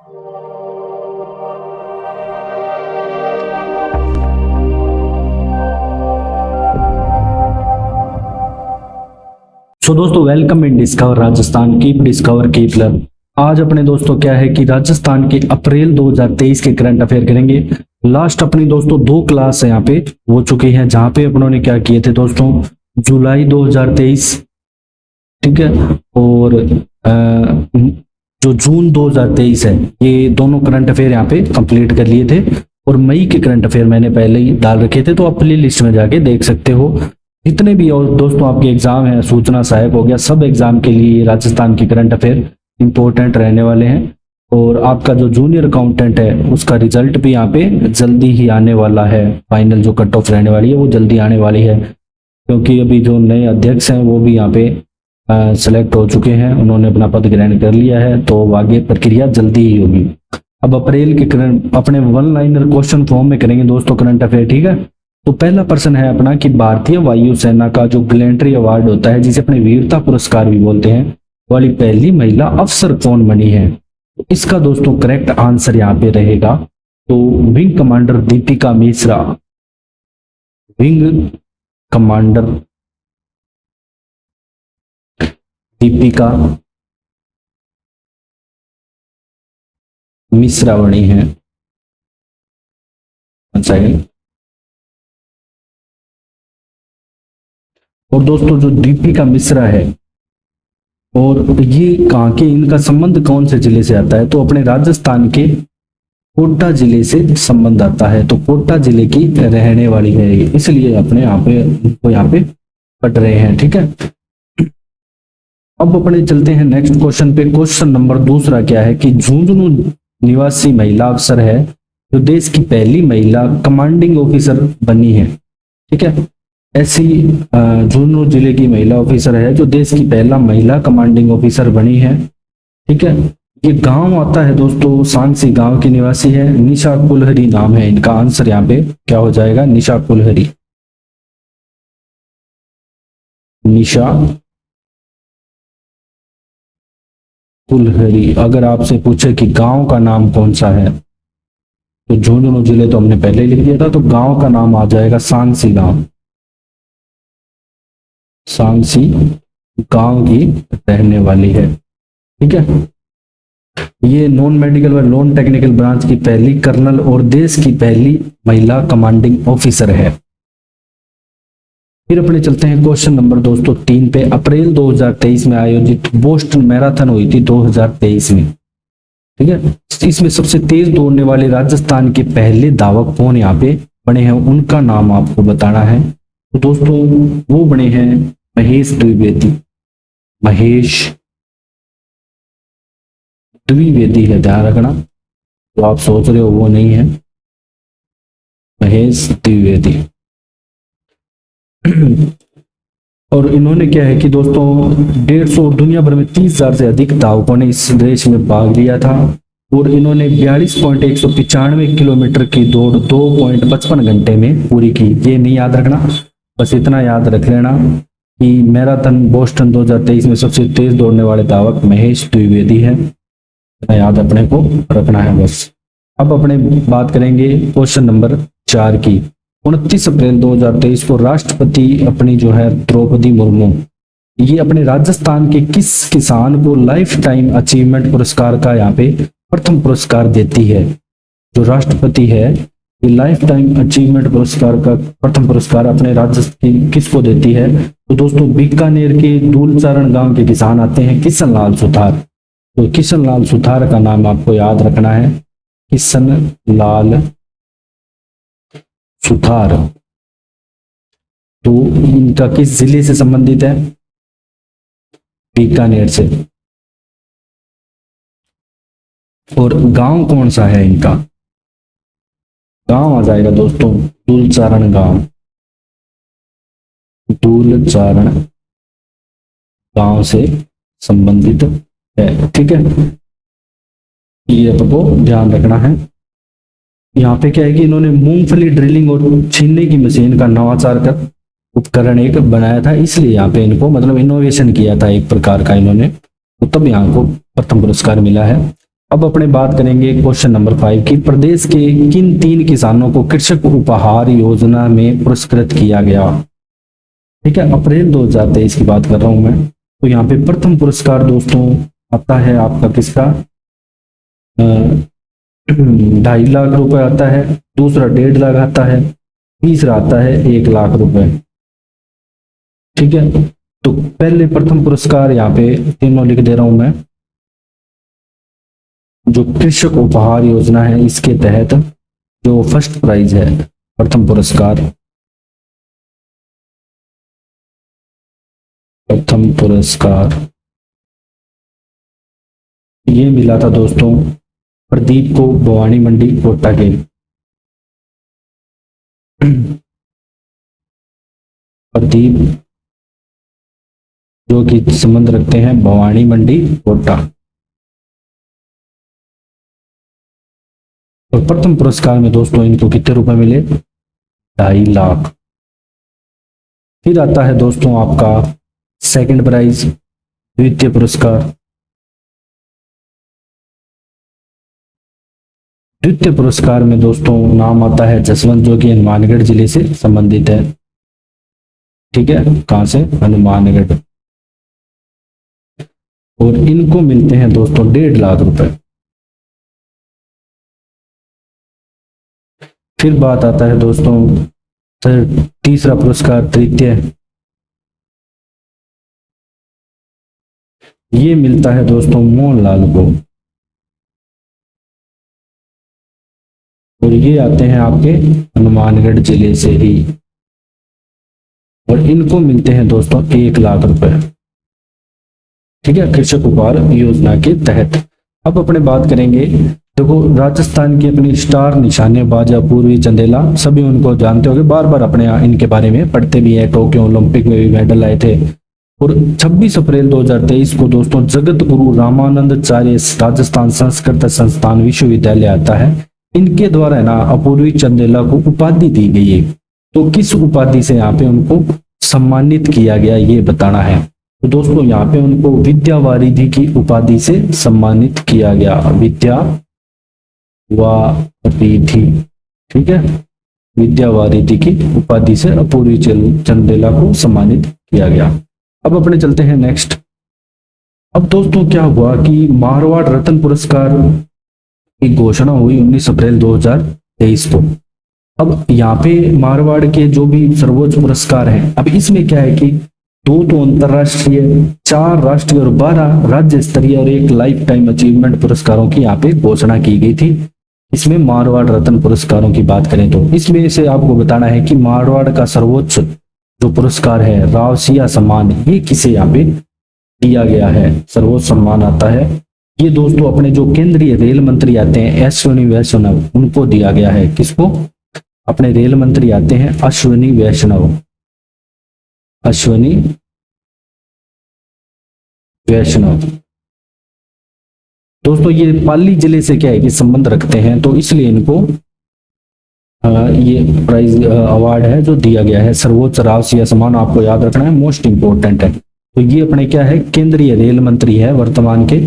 सो दोस्तों, welcome in discover Rajasthan, keep discover keep learn. आज अपने दोस्तों क्या है कि राजस्थान के अप्रैल 2023 के करंट अफेयर करेंगे। लास्ट अपनी दोस्तों 2 क्लास यहाँ पे हो चुकी हैं, जहां पे अपनों ने क्या किए थे दोस्तों, जुलाई 2023, ठीक है, और जो जून 2023 है, ये दोनों करंट अफेयर यहाँ पे कंप्लीट कर लिए थे। और मई के करंट अफेयर मैंने पहले ही डाल रखे थे, तो आप प्ले लिस्ट में जाके देख सकते हो। जितने भी और दोस्तों आपके एग्जाम है, सूचना सहायक हो गया, सब एग्जाम के लिए राजस्थान की करंट अफेयर इंपॉर्टेंट रहने वाले हैं। और आपका जो जूनियर अकाउंटेंट है उसका रिजल्ट भी यहाँ पे जल्दी ही आने वाला है। फाइनल जो कट ऑफ रहने वाली है वो जल्दी आने वाली है, क्योंकि अभी जो नए अध्यक्ष हैं वो भी यहाँ पे सेलेक्ट हो चुके हैं, उन्होंने अपना पद ग्रहण कर लिया है, तो आगे प्रक्रिया जल्दी ही होगी। अब अप्रैल के करंट अपने 1 लाइनर क्वेश्चन फॉर्म में करेंगे दोस्तों करंट अफेयर, ठीक है। तो पहला प्रश्न है अपना कि भारतीय वायुसेना का जो गैलेंट्री अवार्ड होता है, जिसे अपने वीरता पुरस्कार भी बोलते हैं, वाली पहली महिला अफसर कौन बनी है? तो इसका दोस्तों करेक्ट आंसर यहाँ पे रहेगा तो wing commander Deepika Mishra. Wing commander Deepika Mishra बनी है। और दोस्तों जो दीपिका मिश्रा है, और ये कहाँ के, इनका संबंध कौन से जिले से आता है? तो अपने राजस्थान के कोटा जिले से संबंध आता है। तो कोटा जिले की रहने वाली है, इसलिए अपने यहाँ पे पढ़ रहे हैं, ठीक है। अब अपने चलते हैं नेक्स्ट क्वेश्चन पे। क्वेश्चन नंबर दूसरा क्या है कि झुंझुनू निवासी महिला अफसर है जो देश की पहली महिला कमांडिंग ऑफिसर बनी है, ठीक है। ऐसी झुंझुनू जिले की महिला ऑफिसर है जो देश की पहला महिला कमांडिंग ऑफिसर बनी है, ठीक है। ये गांव आता है दोस्तों, सांसी गांव की निवासी है। निशा कुलहरी नाम है इनका। आंसर यहाँ पे क्या हो जाएगा? निशा कुलहरी। निशा कुलहरी। अगर आपसे पूछे कि गांव का नाम कौन सा है, तो झुंझुनू जिले तो हमने पहले लिख दिया था, तो गांव का नाम आ जाएगा सांसी गांव। सांसी गांव की रहने वाली है, ठीक है। ये नॉन मेडिकल व नॉन टेक्निकल ब्रांच की पहली कर्नल और देश की पहली महिला कमांडिंग ऑफिसर है। फिर अपने चलते हैं क्वेश्चन नंबर दोस्तों 3 पे। अप्रैल 2023 में आयोजित बोस्टन मैराथन हुई थी 2023 में, ठीक है। इसमें सबसे तेज दौड़ने वाले राजस्थान के पहले धावक कौन यहाँ पे बने हैं, उनका नाम आपको बताना है। तो दोस्तों वो बने हैं महेश द्विवेदी। महेश द्विवेदी है, ध्यान रखना। तो आप सोच रहे हो वो नहीं है, महेश द्विवेदी। और इन्होंने क्या है कि दोस्तों 150 और दुनिया भर में 30,000 से अधिक धावकों ने इस रेस में भाग लिया था। और इन्होंने 42.195 किलोमीटर की दौड़ 2.55 घंटे में पूरी की। ये नहीं याद रखना, बस इतना याद रख लेना कि मैराथन बोस्टन 2023 में सबसे तेज दौड़ने वाले धावक महेश द्विवेदी है। इतना याद अपने को रखना है बस। अब अपने बात करेंगे क्वेश्चन नंबर 4 की। 29 अप्रैल 2023 को राष्ट्रपति अपनी जो है द्रौपदी मुर्मू, ये अपने राजस्थान के किस किसान को लाइफ टाइम अचीवमेंट पुरस्कार का यहाँ पे प्रथम पुरस्कार देती है? जो राष्ट्रपति है ये लाइफ टाइम अचीवमेंट पुरस्कार का प्रथम पुरस्कार अपने राजस्थान किसको देती है? तो दोस्तों बीकानेर के दूलचारण गांव के किसान आते हैं किशन लाल सुथार। तो किशन लाल सुथार का नाम आपको याद रखना है, किशन लाल सुथार। तो इनका किस जिले से संबंधित है? बीकानेर से। और गांव कौन सा है इनका? गांव आ जाएगा दोस्तों दूलचारण गांव। दूलचारण गांव से संबंधित है, ठीक है। ये आपको ध्यान रखना है। यहाँ पे क्या है कि इन्होंने मूंगफली ड्रिलिंग और छीनने की मशीन का नवाचार कर उपकरण एक बनाया था, इसलिए यहाँ पे इनको मतलब इनोवेशन किया था एक प्रकार का इन्होंने, तो तब यहाँ को प्रथम पुरस्कार मिला है। अब अपने बात करेंगे क्वेश्चन नंबर 5 की, प्रदेश के किन 3 किसानों को कृषक उपहार योजना में पुरस्कृत किया गया। ठीक है, अप्रैल 2023 की बात कर रहा हूं मैं। तो यहाँ पे प्रथम पुरस्कार दोस्तों आता है आपका किसका, 2.5 लाख रुपए आता है, दूसरा 1.5 लाख आता है, तीसरा आता है 1 लाख रुपए। ठीक है, तो पहले प्रथम पुरस्कार यहाँ पे तीनों लिख दे रहा हूं मैं। जो कृषक उपहार योजना है इसके तहत जो फर्स्ट प्राइज है, प्रथम पुरस्कार, प्रथम पुरस्कार ये मिला था दोस्तों प्रदीप को भवानी मंडी कोटा के। प्रदीप जो कि संबंध रखते हैं भवानी मंडी कोटा। और प्रथम पुरस्कार में दोस्तों इनको कितने रुपए मिले, 2.5 लाख। फिर आता है दोस्तों आपका सेकंड प्राइज, द्वितीय पुरस्कार। द्वितीय पुरस्कार में दोस्तों नाम आता है जसवंत जो कि हनुमानगढ़ जिले से संबंधित है। ठीक है, कहां से, हनुमानगढ़। और इनको मिलते हैं दोस्तों 1.5 लाख रुपए। फिर बात आता है दोस्तों तीसरा पुरस्कार, तृतीय, ये मिलता है दोस्तों मोहनलाल को। और ये आते हैं आपके हनुमानगढ़ जिले से ही। और इनको मिलते हैं दोस्तों 1 लाख रुपए। ठीक है, कृषक उपहार योजना के तहत। अब अपने बात करेंगे, देखो राजस्थान की अपनी स्टार निशानेबाज अपूर्वी चंदेला, सभी उनको जानते होंगे, बार बार अपने इनके बारे में पढ़ते भी हैं, टोक्यो ओलंपिक में भी मेडल आए थे। और 26 अप्रैल 2023 को दोस्तों जगत गुरु रामानंदाचार्य राजस्थान संस्कृत संस्थान विश्वविद्यालय आता है, इनके द्वारा है ना अपूर्वी चंदेला को उपाधि दी गई है। तो किस उपाधि से यहाँ पे उनको सम्मानित किया गया ये बताना है। तो दोस्तों यहाँ पे उनको विद्या वारिधि की उपाधि से सम्मानित किया गया, विद्या वारिधि। ठीक है, विद्या वारिधि की उपाधि से अपूर्वी चंदेला को सम्मानित किया गया। अब अपने चलते हैं नेक्स्ट। अब दोस्तों क्या हुआ कि मारवाड़ रत्न पुरस्कार की घोषणा हुई 19 अप्रैल 2023 को। अब यहाँ पे मारवाड़ के जो भी सर्वोच्च पुरस्कार हैं, अब इसमें क्या है कि 2 तो अंतरराष्ट्रीय, 4 राष्ट्रीय और 12 राज्य स्तरीय और 1 लाइफ टाइम अचीवमेंट पुरस्कारों की यहाँ पे घोषणा की गई थी। इसमें मारवाड़ रत्न पुरस्कारों की बात करें तो इसमें से आपको बताना है कि मारवाड़ का सर्वोच्च जो पुरस्कार है रावसिया सम्मान, ये किसे यहाँ पे दिया गया है, सर्वोच्च सम्मान आता है ये दोस्तों अपने जो केंद्रीय रेल मंत्री आते हैं अश्विनी वैष्णव, उनको दिया गया है। किसको, अपने रेल मंत्री आते हैं अश्विनी वैष्णव, अश्विनी वैष्णव। दोस्तों ये पाली जिले से क्या है कि संबंध रखते हैं, तो इसलिए इनको ये प्राइज अवार्ड है जो दिया गया है, सर्वोच्च राजकीय सम्मान, आपको याद रखना है, मोस्ट इंपोर्टेंट है। तो ये अपने क्या है, केंद्रीय रेल मंत्री है, वर्तमान के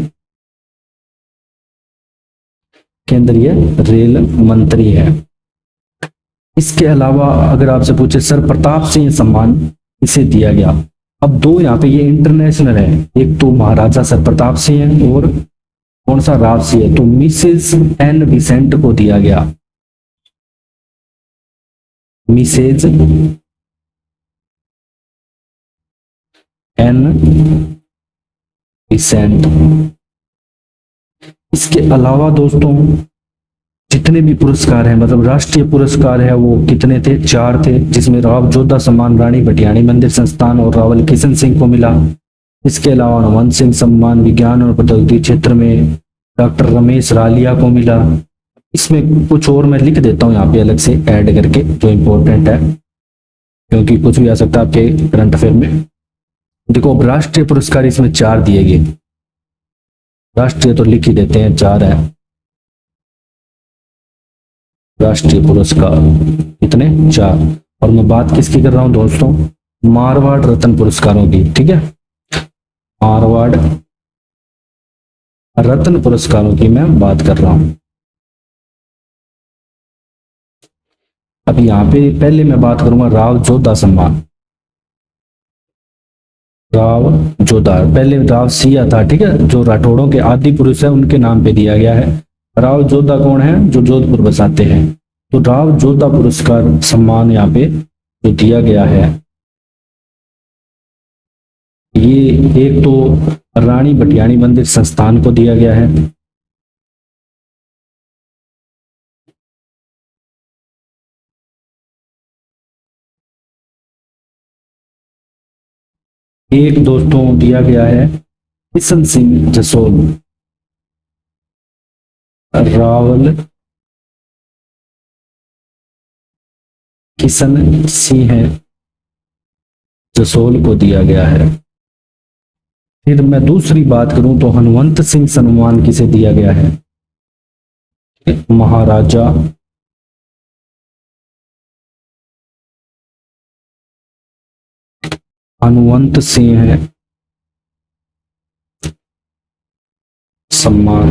केंद्रीय रेल मंत्री है। इसके अलावा अगर आपसे पूछे सर प्रताप सिंह सम्मान इसे दिया गया। अब 2 यहाँ पे ये इंटरनेशनल है, एक तो महाराजा सर प्रताप सिंह है और कौन सा राजसी है, तो मिसेस एन विसेंट को दिया गया, मिसेज एन विसेंट। इसके अलावा दोस्तों जितने भी पुरस्कार हैं, मतलब राष्ट्रीय पुरस्कार है वो कितने थे, 4 थे, जिसमें राव जोधा सम्मान रानी भटियाणी मंदिर संस्थान और रावल किशन सिंह को मिला। इसके अलावा हनुमान सिंह सम्मान विज्ञान और प्रौद्योगिकी क्षेत्र में डॉक्टर रमेश रालिया को मिला। इसमें कुछ और मैं लिख देता हूँ यहाँ पे अलग से ऐड करके जो इम्पोर्टेंट है, क्योंकि कुछ भी आ सकता है आपके करंट अफेयर में। देखो अब राष्ट्रीय पुरस्कार इसमें 4 दिए गए, राष्ट्रीय तो लिख ही देते हैं, 4 है राष्ट्रीय पुरस्कार, इतने 4। और मैं बात किसकी कर रहा हूं दोस्तों, मारवाड़ रत्न पुरस्कारों की। ठीक है, मारवाड़ रत्न पुरस्कारों की मैं बात कर रहा हूं। अब यहाँ पे पहले मैं बात करूंगा राव जोधा सम्मान। राव जोधा, पहले राव सिया था, ठीक है, जो राठौड़ों के आदि पुरुष है उनके नाम पे दिया गया है। राव जोधा कौन है? जो जोधपुर बसाते हैं। तो राव जोधा पुरस्कार सम्मान यहाँ पे जो दिया गया है, ये एक तो रानी भटियाणी मंदिर संस्थान को दिया गया है। एक दोस्तों दिया गया है किशन सिंह जसोल, रावल किशन सिंह जसोल को दिया गया है। फिर मैं दूसरी बात करूं तो हनुमंत सिंह सम्मान किसे दिया गया है? महाराजा हनुमंत सिंह सम्मान।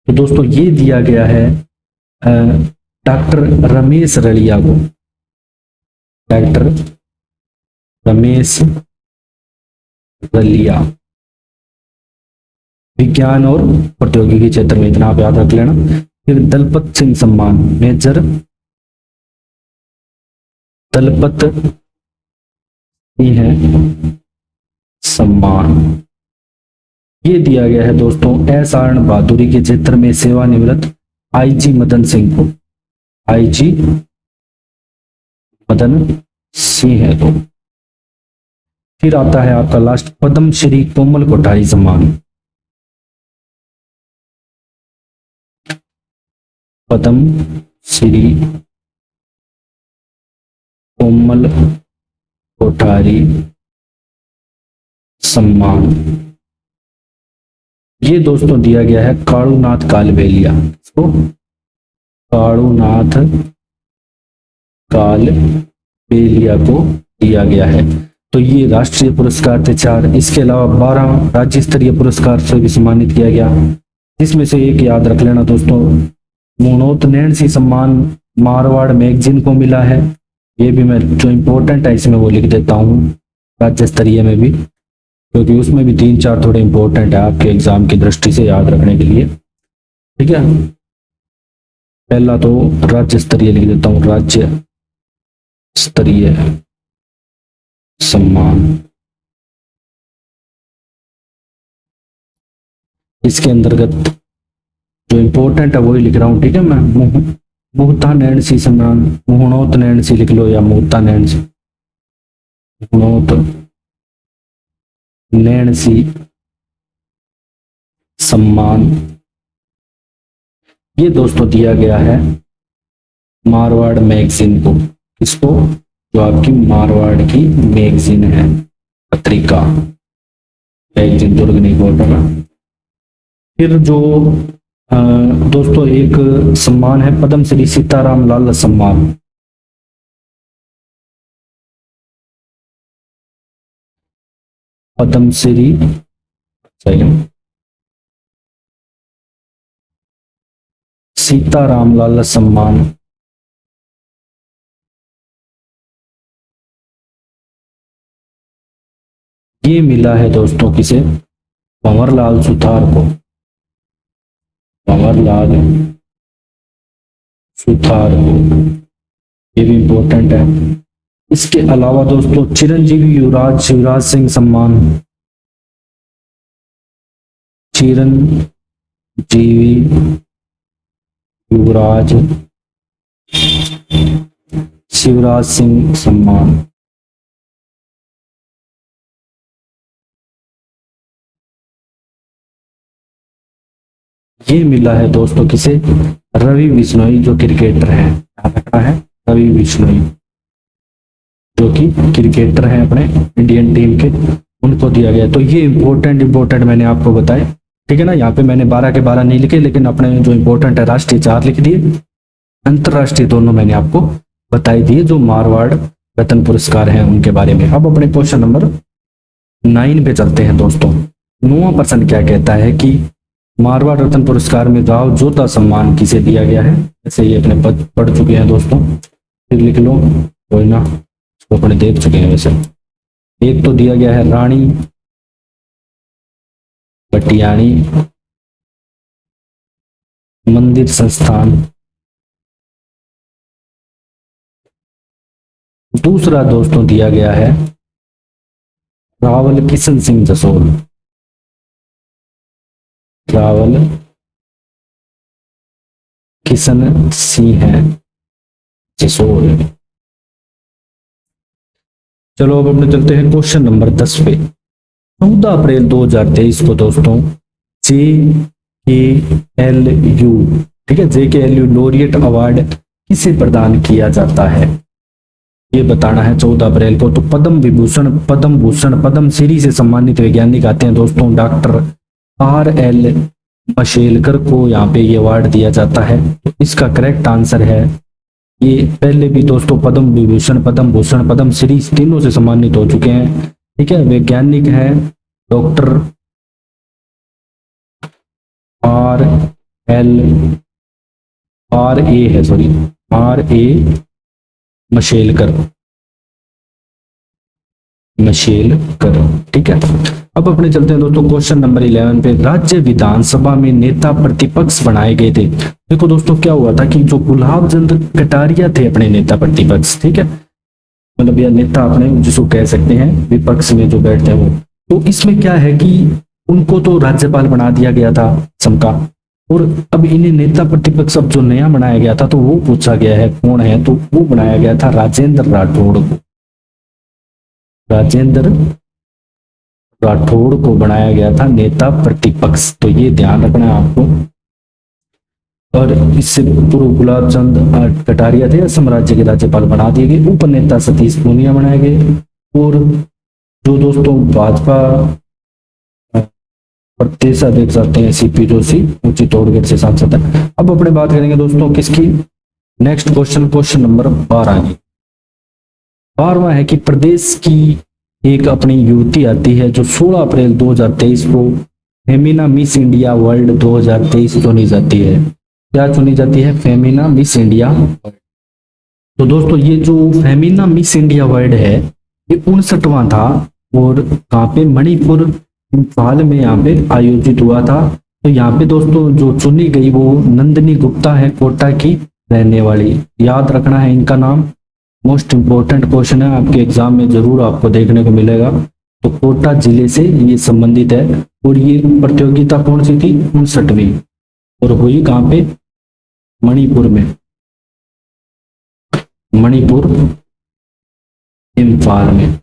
तो दोस्तों ये दिया गया है डॉक्टर रमेश रलिया को। डॉक्टर रमेश रलिया, विज्ञान और प्रौद्योगिकी क्षेत्र में, इतना आप याद रख लेना। फिर दलपत सिंह सम्मान, मेजर दलपत सिंह सम्मान, ये दिया गया है दोस्तों असाधारण बहादुरी के क्षेत्र में सेवानिवृत्त आईजी मदन सिंह को। आईजी मदन सिंह है। तो फिर आता है आपका लास्ट पद्म श्री कोमल कोठारी सम्मान। पद्म श्री कोमल कोठारी सम्मान, ये दोस्तों दिया गया है कालूनाथ कालबेलिया। इसको कालूनाथ कालबेलिया को दिया गया है। तो ये राष्ट्रीय पुरस्कार थे 4। इसके अलावा 12 राज्य स्तरीय पुरस्कार से भी सम्मानित किया गया, जिसमें से एक याद रख लेना दोस्तों, मुनोत नैणसी सम्मान मारवाड़ मैगजीन को मिला है। ये भी मैं जो इम्पोर्टेंट है इसमें वो लिख देता हूँ राज्य स्तरीय में भी, क्योंकि उसमें भी 3-4 थोड़े इंपॉर्टेंट है आपके एग्जाम की दृष्टि से याद रखने के लिए, ठीक है। पहला तो राज्य स्तरीय लिख देता हूँ, राज्य स्तरीय सम्मान। इसके अंतर्गत जो इंपॉर्टेंट है वही लिख रहा हूं, ठीक है। मैं मुहता नैणसी सम्मान, मुहनोत नैणसी लिख लो या मुहता नैणसी, मुहनोत नैणसी सम्मान, ये दोस्तों दिया गया है मारवाड़ मैगजीन को। किसको? जो आपकी मारवाड़ की मैगजीन है, पत्रिका, मैगजीन दुर्ग नहीं बोल रहा। फिर जो दोस्तों एक सम्मान है पद्म श्री सीताराम लाल सम्मान। पद्म श्री सीताराम लाल सम्मान, ये मिला है दोस्तों किसे? भंवरलाल सुतार को। भंवरलाल सुतार को, ये भी इंपॉर्टेंट है। इसके अलावा दोस्तों चिरंजीवी युवराज शिवराज सिंह सम्मान, चिरंजीवी युवराज शिवराज सिंह सम्मान, ये मिला है दोस्तों किसे? रवि बिश्नोई, जो क्रिकेटर है, रवि बिश्नोई जो कि क्रिकेटर हैं अपने इंडियन टीम के, उनको दिया गया। तो ये इंपॉर्टेंट मैंने आपको बताए, ठीक है ना। यहाँ पे मैंने 12 के 12 नहीं लिखे, लेकिन अपने जो इंपॉर्टेंट है राष्ट्रीय 4 लिख दिए, अंतरराष्ट्रीय दोनों मैंने आपको बताई दिए, जो मारवाड़ रत्न पुरस्कार हैं उनके बारे में। अब अपने क्वेश्चन नंबर 9 पे चलते हैं दोस्तों। 9वां प्रश्न क्या कहता है कि मारवाड़ रत्न पुरस्कार में गांव जोधा सम्मान किसे दिया गया है। ऐसे ये अपने पढ़ चुके हैं दोस्तों, फिर लिख लो कोई ना, इसको अपने देख चुके हैं। वैसे एक तो दिया गया है रानी पटियानी मंदिर संस्थान, दूसरा दोस्तों दिया गया है रावल किशन सिंह जसोल, रावल किशन सिंह जसोल। चलो अब अपने चलते हैं क्वेश्चन नंबर 10 पे। 14 अप्रैल 2023 को दोस्तों JKLU, ठीक है, JKLU लॉरिएट अवार्ड किसे प्रदान किया जाता है, ये बताना है 14 अप्रैल को। तो पद्म विभूषण, पद्म भूषण, पद्म श्री से सम्मानित वैज्ञानिक आते हैं दोस्तों, डॉक्टर RL मशेलकर को यहाँ पे ये अवार्ड दिया जाता है। तो इसका करेक्ट आंसर है, ये पहले भी दोस्तों पद्म विभूषण, पद्म भूषण, पद्म श्री तीनों से सम्मानित हो चुके हैं। ठीक है, वैज्ञानिक है डॉक्टर RA मशेलकर, ठीक है। अब अपने चलते हैं दोस्तों क्वेश्चन नंबर 11 पे। राज्य विधानसभा में नेता प्रतिपक्ष बनाए गए थे। देखो दोस्तों क्या हुआ था कि जो गुलाब चंद कटारिया थे अपने नेता प्रतिपक्ष, ठीक है, मतलब यह नेता अपने जिसको कह सकते हैं विपक्ष में जो बैठते हैं वो। तो इसमें क्या है कि उनको तो राज्यपाल बना दिया गया था समका, और अब इन्हें नेता प्रतिपक्ष अब जो नया बनाया गया था तो वो पूछा गया है कौन है, तो वो बनाया गया था राजेंद्र राठौड़ को, राजेंद्र राठौड़ को बनाया गया था नेता प्रतिपक्ष। तो ये ध्यान रखना है आपको। और इससे पूर्व गुलाब चंद कटारिया थे असम राज्य के राज्यपाल बना दिए गए, उपनेता सतीश पूनिया बनाए गए, और जो दोस्तों भाजपा प्रदेश अध्यक्ष आते हैं CP जोशी, ऊंची तोड़गढ़ से सांसद है। अब अपने बात करेंगे दोस्तों किसकी, नेक्स्ट क्वेश्चन नंबर 12 की। 12वां है कि प्रदेश की एक अपनी युवती आती है जो 16 अप्रैल 2023 को फेमिना मिस इंडिया वर्ल्ड 2023 चुनी जाती है। क्या चुनी जाती है? Femina miss India world. तो दोस्तों ये जो फेमिना मिस इंडिया वर्ल्ड है ये 59वां था, और कहाँ पे, मणिपुर इम्फाल में यहाँ पे आयोजित हुआ था। तो यहाँ पे दोस्तों जो चुनी गई वो नंदिनी गुप्ता है, कोटा की रहने वाली। याद रखना है इनका नाम, मोस्ट इंपोर्टेंट क्वेश्चन है आपके एग्जाम में जरूर आपको देखने को मिलेगा। तो कोटा जिले से ये संबंधित है, और ये प्रतियोगिता कौन सी थी? 59वीं, और हुई कहाँ पे? मणिपुर में, मणिपुर इम्फाल में।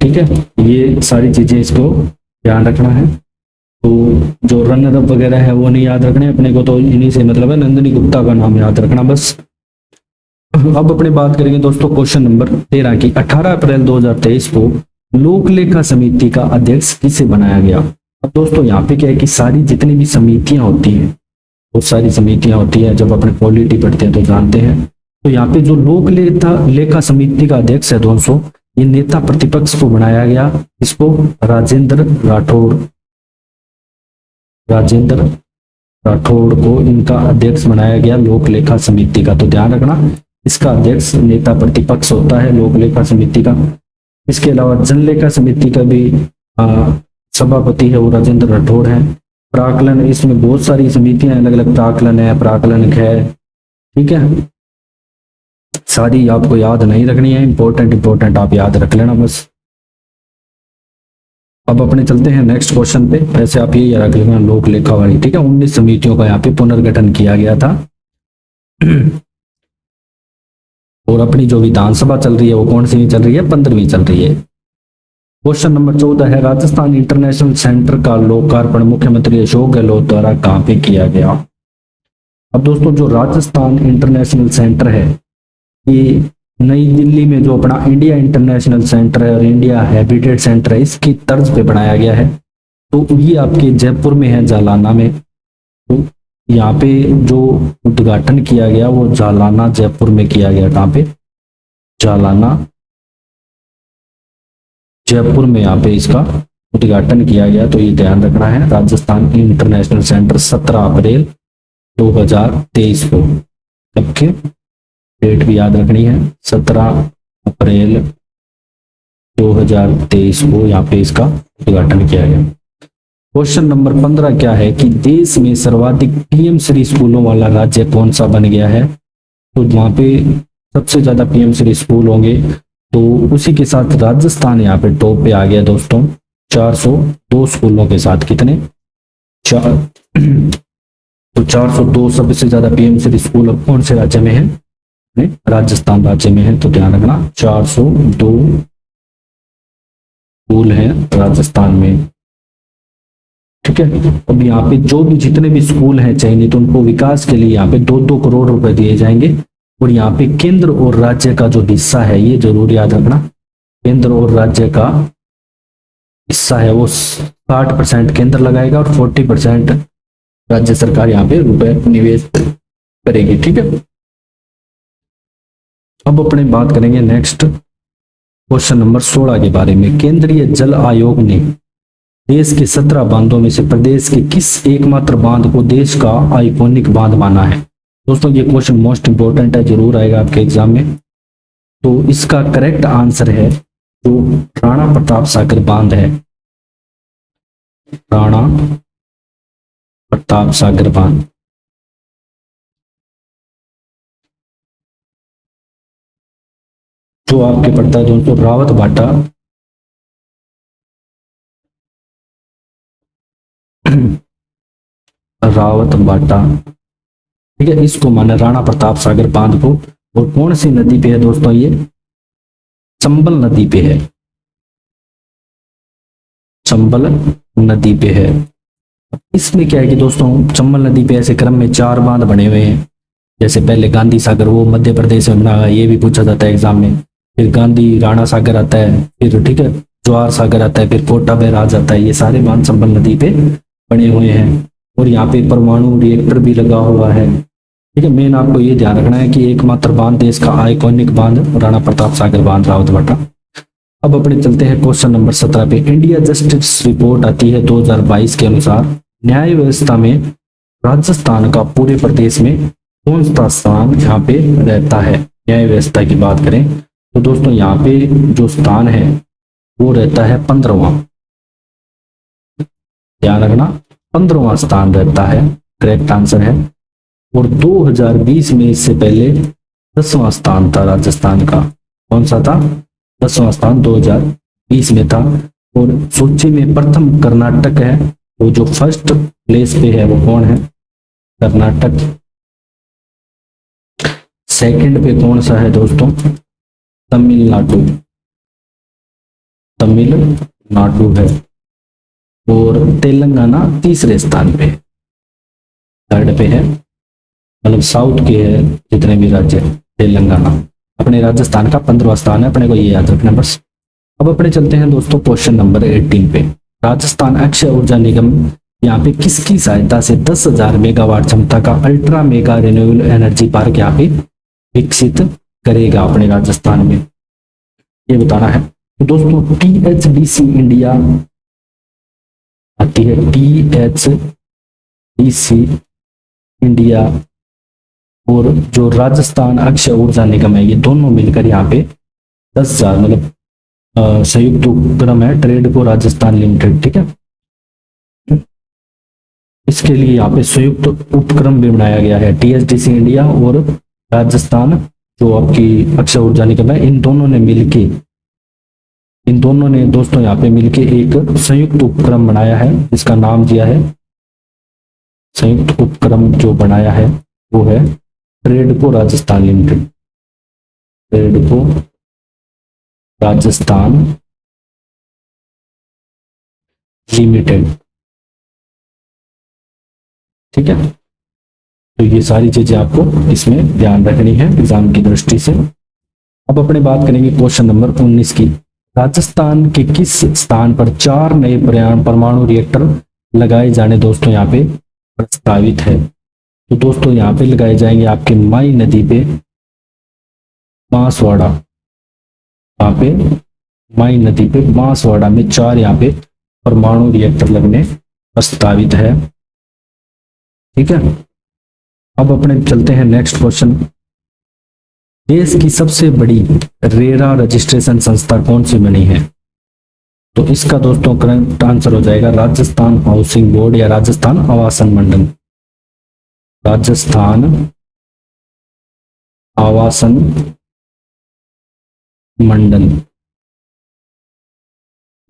ठीक है, ये सारी चीजें इसको ध्यान रखना है। तो जो रनर अप वगैरह है वो नहीं याद रखने अपने को, तो इन्हीं से मतलब है, नंदिनी गुप्ता का नाम याद रखना बस। अब अपनी बात करेंगे दोस्तों क्वेश्चन नंबर 13 की। 18 अप्रैल 2023 को लोक लेखा समिति का अध्यक्ष किसे बनाया गया? अब दोस्तों यहाँ पे क्या है कि सारी जितनी भी समितियां होती हैं, बहुत सारी समितियां होती है, जब अपने पॉलिटी पढ़ते हैं तो जानते हैं। तो यहाँ पे जो लोक लेखा समिति का अध्यक्ष है दोस्तों, ये नेता प्रतिपक्ष को बनाया गया। इसको राजेंद्र राठौड़ को इनका अध्यक्ष बनाया गया लोक लेखा समिति का। तो ध्यान रखना इसका अध्यक्ष नेता प्रतिपक्ष होता है लोक लेखा समिति का। इसके अलावा जन लेखा समिति का भी सभापति है वो राजेंद्र राठौड़ है। प्राकलन, इसमें बहुत सारी समितियां अलग अलग, प्राकलन है, प्राकलन है, ठीक है, सारी आपको याद नहीं रखनी है, इंपॉर्टेंट आप याद रख लेना बस। अब अपने चलते हैं नेक्स्ट क्वेश्चन पे। वैसे आप ये रख लेना लोक लेखा वाली, ठीक है। 19 समितियों का यहाँ पे पुनर्गठन किया गया था। और अपनी जो विधानसभा चल रही है वो कौन सी चल रही है? 15वीं चल रही है। क्वेश्चन नंबर 14 है, राजस्थान इंटरनेशनल सेंटर का लोकार्पण मुख्यमंत्री अशोक गहलोत द्वारा कहाँ पे किया गया? अब दोस्तों जो राजस्थान इंटरनेशनल सेंटर है ये नई दिल्ली में जो अपना इंडिया इंटरनेशनल सेंटर है और इंडिया हैबिटेट सेंटर है, इसकी तर्ज पे बनाया गया है। तो ये आपके जयपुर में है, जालाना में। तो यहाँ पे जो उद्घाटन किया गया वो जालाना जयपुर में किया गया। कहाँ पे? जालाना जयपुर में यहाँ पे इसका उद्घाटन किया गया, तो ये ध्यान रखना है। राजस्थान इंटरनेशनल सेंटर 17 अप्रैल 2023 को। सबके डेट भी याद रखनी है, 17 अप्रैल 2023 को यहाँ पे इसका उद्घाटन किया गया। क्वेश्चन नंबर 15 क्या है कि देश में सर्वाधिक पीएम श्री स्कूलों वाला राज्य कौन सा बन गया है। तो वहां पे सबसे ज्यादा पीएम श्री स्कूल होंगे, तो उसी के साथ राजस्थान यहाँ पे टॉप पे आ गया दोस्तों, 402 स्कूलों के साथ। कितने? तो 402 सबसे ज्यादा पीएम श्री स्कूल कौन से राज्य में है? राजस्थान राज्य में है। तो ध्यान रखना 402 स्कूल है राजस्थान में। ठीक है। अब यहाँ पे जो भी जितने भी स्कूल हैं चयनित, उनको विकास के लिए यहाँ पे 2-2 करोड़ रुपए दिए जाएंगे। और यहाँ पे केंद्र और राज्य का जो हिस्सा है, ये जरूर याद रखना, केंद्र और राज्य का हिस्सा है वो 60% केंद्र लगाएगा और 40% राज्य सरकार यहाँ पे रुपए निवेश करेगी। ठीक है। अब अपने बात करेंगे नेक्स्ट क्वेश्चन नंबर 16 के बारे में। केंद्रीय जल आयोग ने देश के 17 बांधों में से प्रदेश के किस एकमात्र बांध को देश का आइकॉनिक बांध माना है। दोस्तों ये क्वेश्चन मोस्ट इंपोर्टेंट है, जरूर आएगा आपके एग्जाम में। तो इसका करेक्ट आंसर है जो राणा प्रताप सागर बांध है, राणा प्रताप सागर बांध। जो आपके पड़ता है दोस्तों रावत भाटा, रावत भाटा। ठीक है, इसको माने राणा प्रताप सागर बांध को। और कौन सी नदी पे है दोस्तों? ये चंबल नदी पे है, चंबल नदी पे है। इसमें क्या है कि दोस्तों चंबल नदी पे ऐसे क्रम में 4 बांध बने हुए हैं। जैसे पहले गांधी सागर, वो मध्य प्रदेश में बना हुआ है, ये भी पूछा जाता है एग्जाम में। फिर गांधी राणा सागर आता है, फिर ठीक है जवाहर सागर आता है, फिर कोटा बैर आ जाता है। ये सारे बांध चंबल नदी पे बने हुए हैं। और यहाँ पे परमाणु रिएक्टर भी लगा हुआ है। ठीक है, मेन आपको ये ध्यान रखना है कि एकमात्र बांध देश का आइकॉनिक बांध राणा प्रताप सागर बांध, रावत भाटा। अब अपने चलते हैं क्वेश्चन नंबर 17 पे। इंडिया जस्टिस रिपोर्ट आती है 2022 के अनुसार न्याय व्यवस्था में राजस्थान का पूरे प्रदेश में कौन सा स्थान यहाँ पे रहता है। न्याय व्यवस्था की बात करें तो दोस्तों यहाँ पे जो स्थान है वो रहता है 15वां। ध्यान रखना 15वां स्थान रहता है, करेक्ट आंसर है। और 2020 में इससे पहले 10वां स्थान था राजस्थान का। कौन सा था? 10वां स्थान 2020 में था। और सूची में प्रथम कर्नाटक है, तो जो फर्स्ट प्लेस पे है वो कौन है? कर्नाटक। सेकंड पे कौन सा है दोस्तों? तमिलनाडु, तमिलनाडु है। और तेलंगाना तीसरे स्थान पे, थर्ड पे है, मतलब साउथ के है जितने भी राज्य है। तेलंगाना अपने राजस्थान का 15वां स्थान है, अपने को ये याद रखना बस। अब अपने चलते हैं दोस्तों क्वेश्चन नंबर 18 पे। राजस्थान अक्षय ऊर्जा निगम यहाँ पे किसकी सहायता से 10,000 मेगावाट क्षमता का ultra mega renewable energy park यहाँ पे विकसित करेगा अपने राजस्थान में, ये बताना है। तो दोस्तों THDC इंडिया आती है, THDC इंडिया और जो राजस्थान अक्षय ऊर्जा निगम है, ये दोनों मिलकर यहाँ पे 10,000 मतलब संयुक्त उपक्रम है, ट्रेड को राजस्थान लिमिटेड। ठीक है, इसके लिए यहाँ पे संयुक्त उपक्रम भी बनाया गया है। THDC इंडिया और राजस्थान जो आपकी अक्षय ऊर्जा निगम है, इन दोनों ने दोस्तों यहाँ पे मिलके एक संयुक्त उपक्रम बनाया है, जिसका नाम दिया है, संयुक्त उपक्रम जो बनाया है वो है ट्रेडको राजस्थान लिमिटेड, ट्रेडको राजस्थान लिमिटेड। ठीक है, तो ये सारी चीजें आपको इसमें ध्यान रखनी है एग्जाम की दृष्टि से। अब अपने बात करेंगे क्वेश्चन नंबर 19 की। राजस्थान के किस स्थान पर 4 नए परमाणु रिएक्टर लगाए जाने दोस्तों यहाँ पे प्रस्तावित है। तो दोस्तों यहाँ पे लगाए जाएंगे आपके माई नदी पे, बांसवाड़ा, यहाँ पे माई नदी पे बांसवाड़ा में 4 यहाँ पे परमाणु रिएक्टर लगने प्रस्तावित है। ठीक है, अब अपने चलते हैं नेक्स्ट क्वेश्चन। देश की सबसे बड़ी रेरा रजिस्ट्रेशन संस्था कौन सी बनी है? तो इसका दोस्तों करंट आंसर हो जाएगा राजस्थान हाउसिंग बोर्ड या राजस्थान आवासन मंडल। राजस्थान आवासन मंडल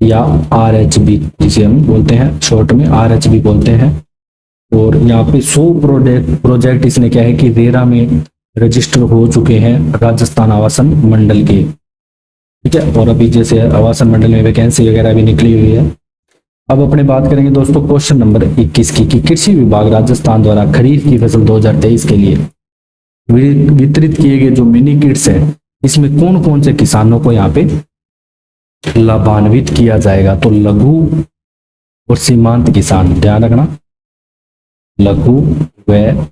या RHB जिसे हम बोलते हैं, शॉर्ट में RHB बोलते हैं। और यहाँ पे 100 प्रोजेक्ट इसने क्या है कि रेरा में रजिस्टर हो चुके हैं राजस्थान आवासन मंडल के। ठीक है, और अभी जैसे आवासन मंडल में वैकेंसी वगैरह भी निकली हुई है। अब अपने बात करेंगे दोस्तों क्वेश्चन नंबर 21 की कि कृषि विभाग राजस्थान द्वारा खरीफ की फसल 2023 के लिए वितरित किए गए जो मिनी किट्स है, इसमें कौन कौन से किसानों को यहाँ पे लाभान्वित किया जाएगा? तो लघु और सीमांत किसान, ध्यान रखना, लघु व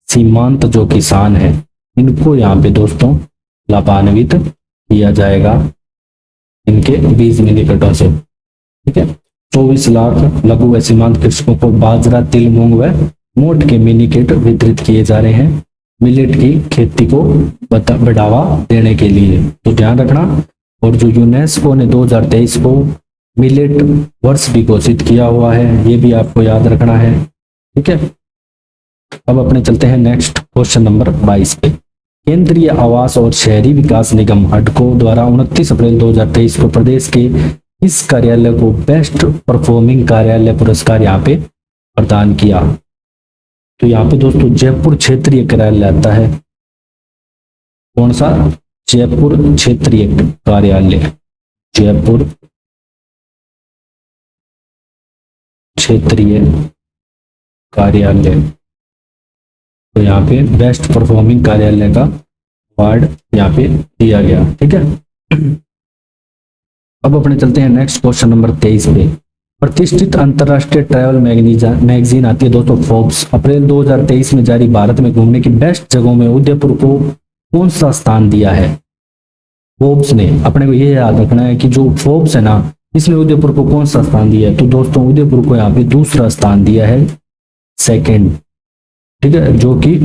सीमांत जो किसान है इनको यहाँ पे दोस्तों लाभान्वित किया जाएगा इनके 20 मिनी किटों से। ठीक है, 24 लाख लघु व सीमांत कृषकों को बाजरा, तिल, मूंग व मोट के मिनी किट वितरित किए जा रहे हैं मिलेट की खेती को बढ़ावा देने के लिए। तो ध्यान रखना। और जो यूनेस्को ने 2023 को मिलेट वर्ष भी घोषित किया हुआ है, ये भी आपको याद रखना है। ठीक है, अब अपने चलते हैं नेक्स्ट क्वेश्चन नंबर 22 पे। केंद्रीय आवास और शहरी विकास निगम हडको द्वारा 29 अप्रैल 2023 को प्रदेश के इस कार्यालय को बेस्ट परफॉर्मिंग कार्यालय पुरस्कार यहाँ पे प्रदान किया। तो यहाँ पे दोस्तों जयपुर क्षेत्रीय कार्यालय आता है। कौन सा? जयपुर क्षेत्रीय कार्यालय, जयपुर क्षेत्रीय कार्यालय। तो यहाँ पे बेस्ट परफॉर्मिंग कार्यालय का अवार्ड यहाँ पे दिया गया। ठीक है, अब अपने चलते हैं नेक्स्ट क्वेश्चन नंबर 23 पे। प्रतिष्ठित अंतरराष्ट्रीय ट्रैवल मैगजीन आती है दोस्तों फोर्ब्स, अप्रैल 2023 में जारी भारत में घूमने की बेस्ट जगहों में उदयपुर को कौन सा स्थान दिया है? फोर्ब्स ने, अपने को ये याद रखना है कि जो फोर्ब्स है ना, इसने उदयपुर को कौन सा स्थान दिया है? तो दोस्तों उदयपुर को यहाँ पे दूसरा स्थान दिया है, सेकंड। ठीक है, जो कि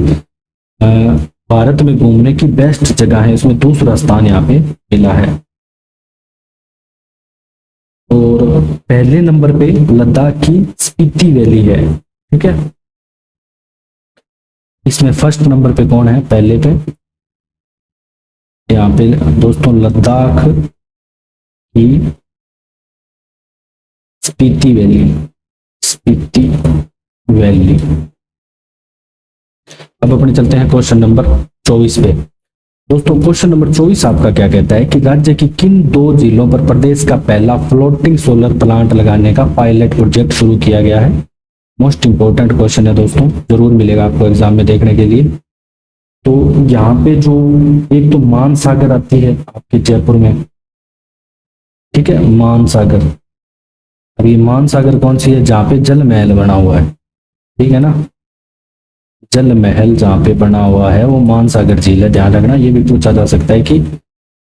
भारत में घूमने की बेस्ट जगह है, इसमें दूसरा स्थान यहाँ पे मिला है। और पहले नंबर पे लद्दाख की स्पीति वैली है। ठीक है, इसमें फर्स्ट नंबर पे कौन है? पहले पे यहाँ पे दोस्तों लद्दाख की स्पीति वैली, स्पीति वैली। अब अपने चलते हैं क्वेश्चन नंबर 24 पे। दोस्तों क्वेश्चन नंबर 24 आपका क्या कहता है कि राज्य की किन 2 जिलों पर प्रदेश का पहला फ्लोटिंग सोलर प्लांट लगाने का पायलट प्रोजेक्ट शुरू किया गया है? मोस्ट इंपोर्टेंट क्वेश्चन है दोस्तों, जरूर मिलेगा आपको एग्जाम में देखने के लिए। तो यहाँ पे जो एक तो मानसागर आती है आपके जयपुर में। ठीक है, मानसागर। अब ये मानसागर कौन सी है? जहाँ पे जल महल बना हुआ है। ठीक है ना, जल महल जहाँ पे बना हुआ है वो मानसागर झील है। ध्यान रखना, ये भी पूछा जा सकता है कि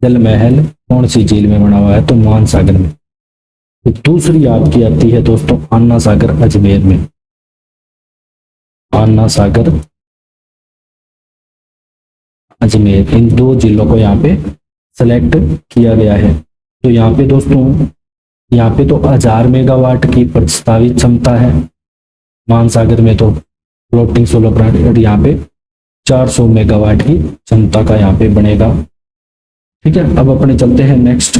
जल महल कौन सी झील में बना हुआ है, तो मानसागर में। तो दूसरी आपकी आती है दोस्तों अन्ना सागर अजमेर में, अन्ना सागर अजमेर। इन 2 जिलों को यहाँ पे सेलेक्ट किया गया है। तो यहाँ पे दोस्तों, यहाँ पे तो 1000 मेगावाट की प्रस्तावित क्षमता है मानसागर में, तो फ्लोटिंग सोलर प्लांट। और यहाँ पे 400 मेगावाट की क्षमता का यहाँ पे बनेगा। ठीक है, अब अपने चलते हैं नेक्स्ट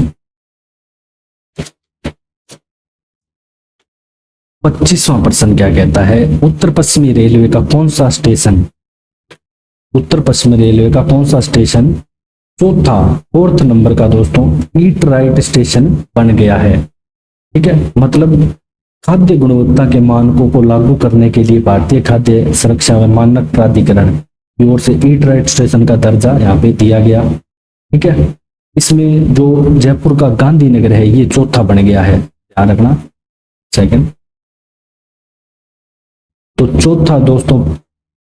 25वां प्रश्न क्या कहता है? उत्तर पश्चिमी रेलवे का कौन सा स्टेशन, उत्तर पश्चिमी रेलवे का कौन सा स्टेशन चौथा 4th नंबर का दोस्तों ईट राइट स्टेशन बन गया है? ठीक है, मतलब खाद्य गुणवत्ता के मानकों को लागू करने के लिए भारतीय खाद्य सुरक्षा व मानक प्राधिकरण की ओर से ईट राइट स्टेशन का दर्जा यहाँ पे दिया गया। ठीक है, इसमें जो जयपुर का गांधीनगर है ये चौथा बन गया है, ध्यान रखना, सेकंड। तो चौथा दोस्तों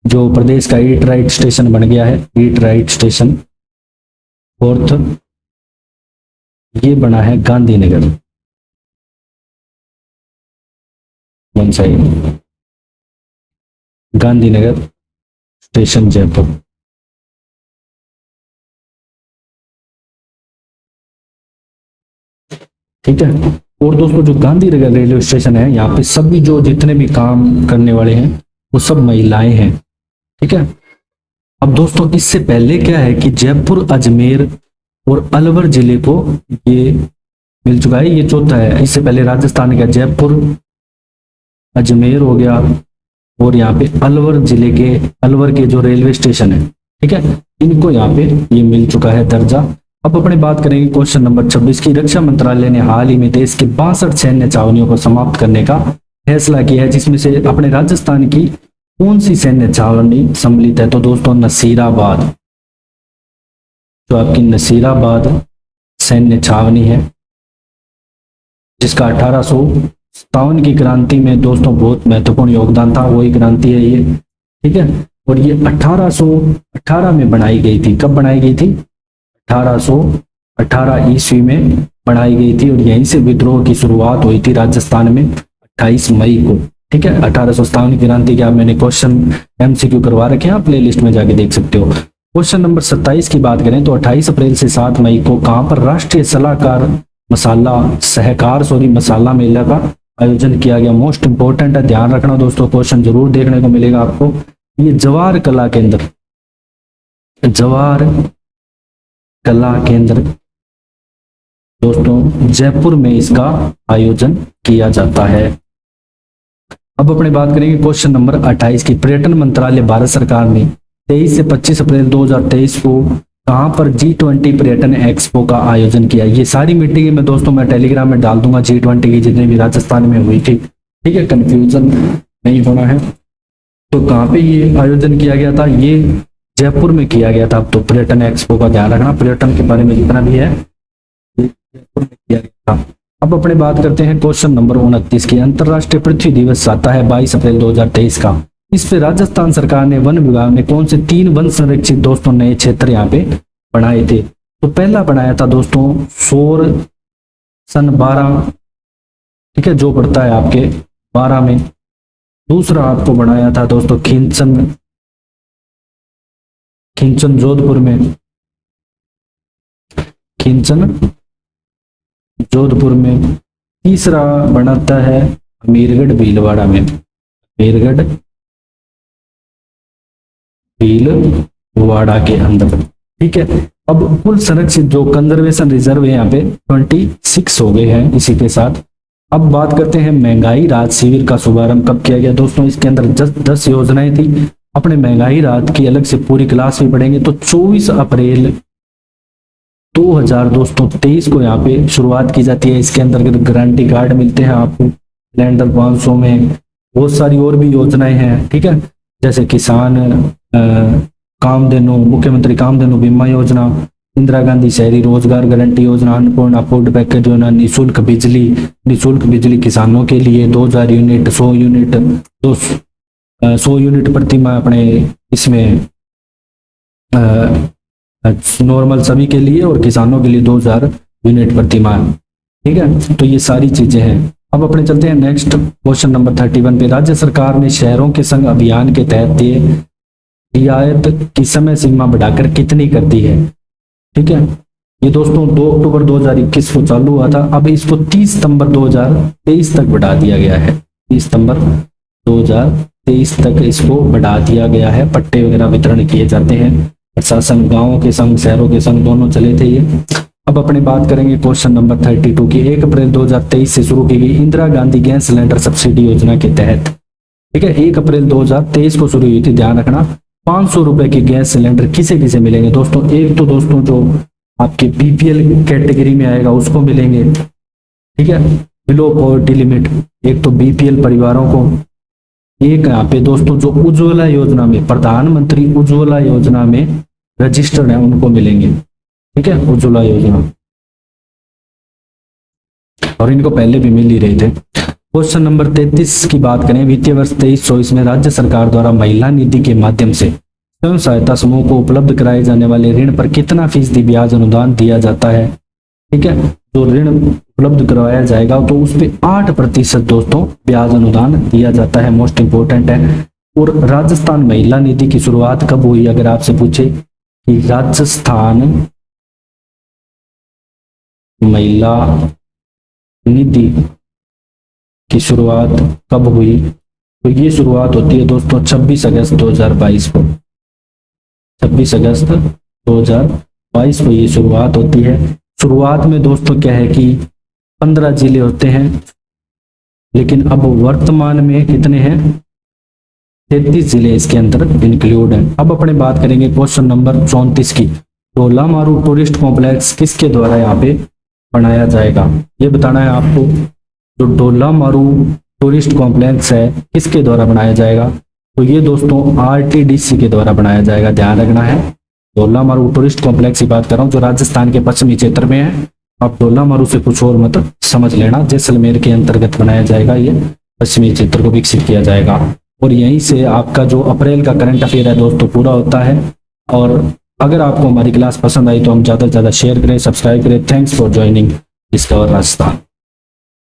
जो प्रदेश का ईट राइट स्टेशन बन गया है, ईट राइट स्टेशन 4th ये बना है Gandhinagar, one side, Gandhinagar station Jaipur. ठीक है। और दोस्तों जो गांधीनगर रेलवे स्टेशन है, यहाँ पे सभी जो जितने भी काम करने वाले हैं वो सब महिलाएं हैं। ठीक है। अब दोस्तों इससे पहले क्या है कि जयपुर, अजमेर और अलवर जिले को ये मिल चुका है, ये चौथा है। इससे पहले राजस्थान का जयपुर, अजमेर हो गया, और यहाँ पे अलवर जिले के, अलवर के जो रेलवे स्टेशन है, ठीक है, इनको यहाँ पे ये मिल चुका है दर्जा। अब अपने बात करेंगे क्वेश्चन नंबर 26 की। रक्षा मंत्रालय ने हाल ही में देश के 62 सैन्य छावनियों को समाप्त करने का फैसला किया है, जिसमें से अपने राजस्थान की कौन सी सैन्य छावनी सम्मिलित है? तो दोस्तों नसीराबाद, जो आपकी नसीराबाद सैन्य छावनी है, जिसका 1857 की क्रांति में दोस्तों बहुत महत्वपूर्ण योगदान था, वही क्रांति है ये। ठीक है। और ये 1818 में बनाई गई थी। कब बनाई गई थी? 1818 ईस्वी में बनाई गई थी, और यहीं से विद्रोह की शुरुआत हुई थी राजस्थान में 28 मई को। ठीक है। 1857 की क्रांति का मैंने क्वेश्चन एमसीक्यू करवा रखे हैं, आप प्ले लिस्ट में जाके देख सकते हो। क्वेश्चन नंबर 27 की बात करें तो 28 अप्रैल से 7 मई को कहां पर राष्ट्रीय सलाहकार मसाला मेला का आयोजन किया गया? मोस्ट इंपोर्टेंट है, ध्यान रखना दोस्तों, क्वेश्चन जरूर देखने को मिलेगा आपको। ये जवाहर कला केंद्र, जवाहर कला केंद्र दोस्तों जयपुर में इसका आयोजन किया जाता है। अब अपने बात करेंगे क्वेश्चन नंबर 28 की। पर्यटन मंत्रालय भारत सरकार ने 23 से 25 अप्रैल 2023 को कहां पर G20 पर्यटन एक्सपो का आयोजन किया? ये सारी मीटिंग में दोस्तों मैं टेलीग्राम में डाल दूंगा, G20 की जितने भी राजस्थान में हुई थी। ठीक है, कंफ्यूजन नहीं होना है। तो कहां पे ये आयोजन किया गया था? ये जयपुर में किया गया था। तो पर्यटन एक्सपो का ध्यान रखना, पर्यटन के बारे में जितना भी है जयपुर में किया गया था। अब अपने बात करते हैं क्वेश्चन नंबर 29 की। अंतरराष्ट्रीय पृथ्वी दिवस आता है 22 अप्रैल 2023 का। इस पे राजस्थान सरकार ने, वन विभाग ने कौन से 3 वन संरक्षित दोस्तों नए क्षेत्र यहाँ पे बनाए थे? तो पहला बनाया था दोस्तों सोर सन 12, ठीक है, जो पड़ता है आपके 12 में। दूसरा आपको बनाया था दोस्तों खिंचन जोधपुर में, खिंचन जोधपुर में। तीसरा बनाता है अमीरगढ़ भीलवाड़ा में, अमीरगढ़ भीलवाड़ा के अंदर। ठीक है। अब कुल संरक्षित जो कंजर्वेशन रिजर्व है यहाँ पे 26 हो गए हैं इसी के साथ। अब बात करते हैं महंगाई राहत शिविर का शुभारंभ कब किया गया? दोस्तों इसके अंदर 10 योजनाएं थी। अपने महंगाई राहत की अलग से पूरी क्लास भी पढ़ेंगे। तो 24 अप्रैल 2023 को यहाँ पे शुरुआत की जाती है। इसके अंदर गारंटी कार्ड मिलते हैं आपको, सिलेंडर 500 में, बहुत सारी और भी योजनाएं हैं। ठीक है, जैसे किसान कामधेनु, मुख्यमंत्री कामधेनु बीमा योजना, इंदिरा गांधी शहरी रोजगार गारंटी योजना, अन्नपूर्णा फूड पैकेज योजना, निःशुल्क बिजली किसानों के लिए 2000 यूनिट, 100 यूनिट, 100 यूनिट प्रति माह अपने इसमें नॉर्मल सभी के लिए, और किसानों के लिए 2000 यूनिट प्रति माह। ठीक है, तो ये सारी चीजें हैं। अब अपने चलते हैं नेक्स्ट क्वेश्चन नंबर 31 पे। राज्य सरकार ने शहरों के संग अभियान के तहत रियायत की समय सीमा बढ़ाकर कितनी कर दी है? ठीक है, ये दोस्तों 2 अक्टूबर 2021 को चालू हुआ था। अब इसको 30 सितंबर 2023 तक बढ़ा दिया गया है। 30 सितंबर 2023 तक इसको बढ़ा दिया गया है। पट्टे वगैरह वितरण किए जाते हैं। प्रशासन गांवों के संग, शहरों के संग दोनों चले थे ये। अब अपने बात करेंगे क्वेश्चन नंबर 32 की। 1 अप्रैल 2023 से शुरू की गई Indira Gandhi gas cylinder subsidy योजना के तहत, ठीक है, 1 अप्रैल 2023 को शुरू हुई थी, ध्यान रखना। 500 रुपए के गैस सिलेंडर किसे किसे मिलेंगे दोस्तों? एक तो दोस्तों जो आपके बीपीएल कैटेगरी में आएगा उसको मिलेंगे, ठीक है, बिलो पॉवर्टी लिमिट, एक तो बीपीएल परिवारों को। एक यहाँ पे दोस्तों जो उज्ज्वला योजना में, प्रधानमंत्री उज्ज्वला योजना में रजिस्टर्ड है उनको मिलेंगे। ठीक है, उज्ज्वला योजना, और इनको पहले भी मिल ही रहे थे। क्वेश्चन नंबर 33 की बात करें। वित्तीय वर्ष 23-24 में राज्य सरकार द्वारा महिला निधि के माध्यम से स्वयं सहायता समूह को उपलब्ध कराए जाने वाले ऋण पर कितना फीसदी ब्याज अनुदान दिया जाता है? ठीक है, जो ऋण उपलब्ध करवाया जाएगा तो उस पे 8% दोस्तों ब्याज अनुदान दिया जाता है, मोस्ट इंपोर्टेंट है। और राजस्थान महिला निधि की शुरुआत कब हुई, अगर आपसे पूछे कि राजस्थान महिला निधि की शुरुआत कब हुई, तो ये शुरुआत होती है दोस्तों 26 अगस्त 2022 को। 26 अगस्त 2022 को ये शुरुआत होती है। शुरुआत में दोस्तों क्या है कि 15 जिले होते हैं, लेकिन अब वर्तमान में कितने हैं, 33 जिले इसके अंदर इंक्लूड हैं। अब अपने बात करेंगे क्वेश्चन नंबर 34 की। डोलामारू टूरिस्ट कॉम्प्लेक्स किसके द्वारा यहाँ पे बनाया जाएगा, ये बताना है आपको। जो डोलामारू टूरिस्ट कॉम्प्लेक्स है किसके द्वारा बनाया जाएगा, तो ये दोस्तों आरटीडीसी के द्वारा बनाया जाएगा, ध्यान रखना है। डोलामारू टूरिस्ट कॉम्प्लेक्स की बात कर रहा हूँ जो राजस्थान के पश्चिमी क्षेत्र में है। आप डोलामारू से कुछ और मत समझ लेना, जैसलमेर के अंतर्गत बनाया जाएगा, ये पश्चिमी क्षेत्र को विकसित किया जाएगा। और यहीं से आपका जो अप्रैल का करंट अफेयर है दोस्तों पूरा होता है। और अगर आपको हमारी क्लास पसंद आई तो हम ज़्यादा से ज़्यादा शेयर करें, सब्सक्राइब करें। Thanks for joining discover Rajasthan.